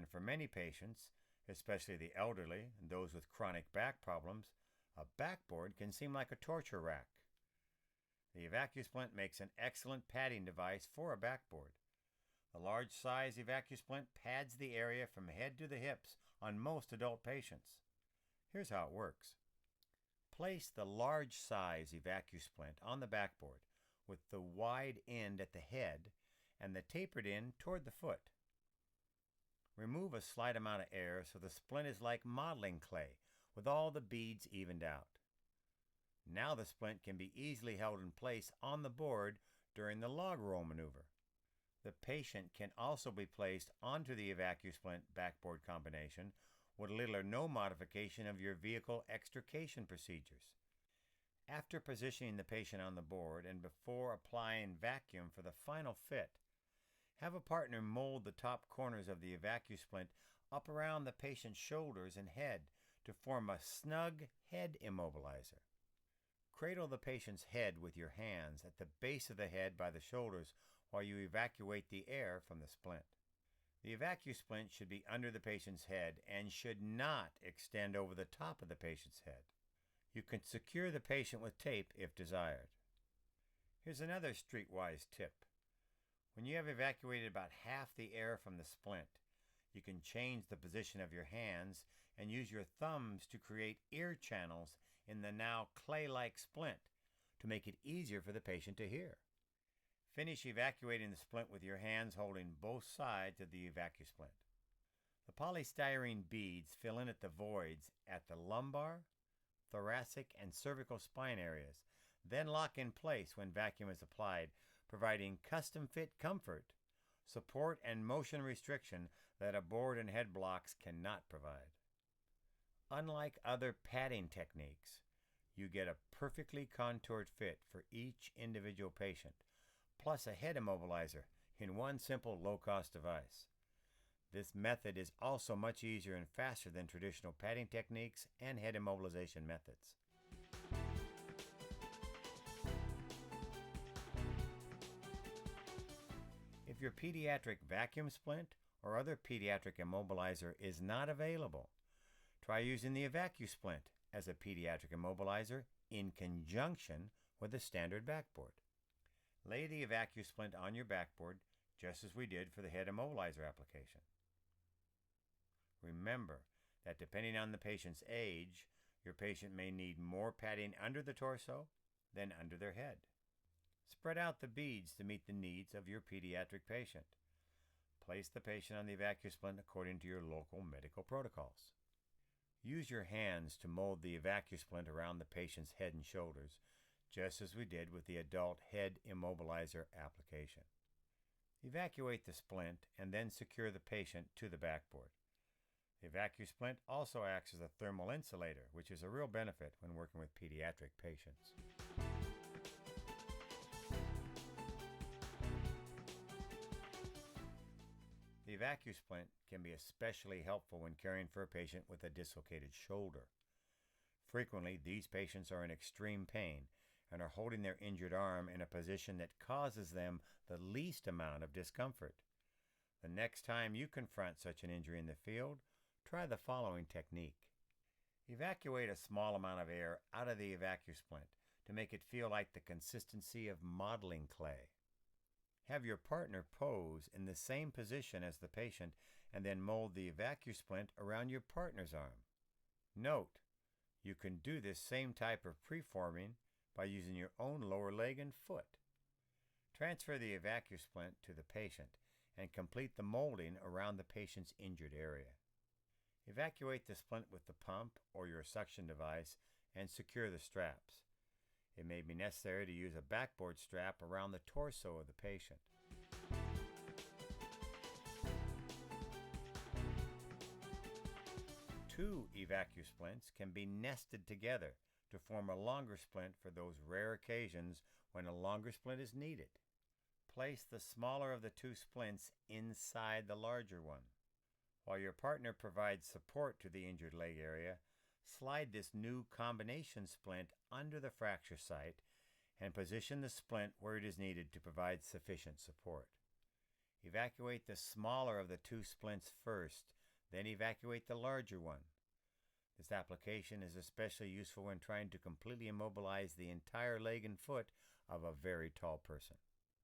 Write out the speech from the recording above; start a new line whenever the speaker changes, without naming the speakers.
and for many patients, especially the elderly and those with chronic back problems, a backboard can seem like a torture rack. The EVAC makes an excellent padding device for a backboard. The large size EVAC pads the area from head to the hips on most adult patients. Here's how it works. Place the large size EVAC on the backboard with the wide end at the head and the tapered end toward the foot. Remove a slight amount of air so the splint is like modeling clay with all the beads evened out. Now the splint can be easily held in place on the board during the log roll maneuver. The patient can also be placed onto the EVAC backboard combination with little or no modification of your vehicle extrication procedures. After positioning the patient on the board and before applying vacuum for the final fit, have a partner mold the top corners of the EVAC up around the patient's shoulders and head to form a snug head immobilizer. Cradle the patient's head with your hands at the base of the head by the shoulders while you evacuate the air from the splint. The EVAC should be under the patient's head and should not extend over the top of the patient's head. You can secure the patient with tape if desired. Here's another streetwise tip. When you have evacuated about half the air from the splint, you can change the position of your hands and use your thumbs to create ear channels in the now clay-like splint to make it easier for the patient to hear. Finish evacuating the splint with your hands holding both sides of the EVAC. The polystyrene beads fill in at the voids at the lumbar, thoracic, and cervical spine areas, then lock in place when vacuum is applied, providing custom-fit comfort, support, and motion restriction that a board and head blocks cannot provide. Unlike other padding techniques, you get a perfectly contoured fit for each individual patient, plus a head immobilizer in one simple low-cost device. This method is also much easier and faster than traditional padding techniques and head immobilization methods. If your pediatric vacuum splint or other pediatric immobilizer is not available, try using the EVAC as a pediatric immobilizer in conjunction with a standard backboard. Lay the EVAC on your backboard just as we did for the head immobilizer application. Remember that depending on the patient's age, your patient may need more padding under the torso than under their head. Spread out the beads to meet the needs of your pediatric patient. Place the patient on the EVAC according to your local medical protocols. Use your hands to mold the EVAC around the patient's head and shoulders, just as we did with the adult head immobilizer application. Evacuate the splint and then secure the patient to the backboard. The EVAC also acts as a thermal insulator, which is a real benefit when working with pediatric patients. The EVAC can be especially helpful when caring for a patient with a dislocated shoulder. Frequently, these patients are in extreme pain and are holding their injured arm in a position that causes them the least amount of discomfort. The next time you confront such an injury in the field, try the following technique. Evacuate a small amount of air out of the EVAC to make it feel like the consistency of modeling clay. Have your partner pose in the same position as the patient and then mold the EVAC around your partner's arm. Note, you can do this same type of preforming by using your own lower leg and foot. Transfer the EVAC to the patient and complete the molding around the patient's injured area. Evacuate the splint with the pump or your suction device and secure the straps. It may be necessary to use a backboard strap around the torso of the patient. Two EVAC splints can be nested together to form a longer splint for those rare occasions when a longer splint is needed. Place the smaller of the two splints inside the larger one. While your partner provides support to the injured leg area, slide this new combination splint under the fracture site and position the splint where it is needed to provide sufficient support. Evacuate the smaller of the two splints first, then evacuate the larger one. This application is especially useful when trying to completely immobilize the entire leg and foot of a very tall person.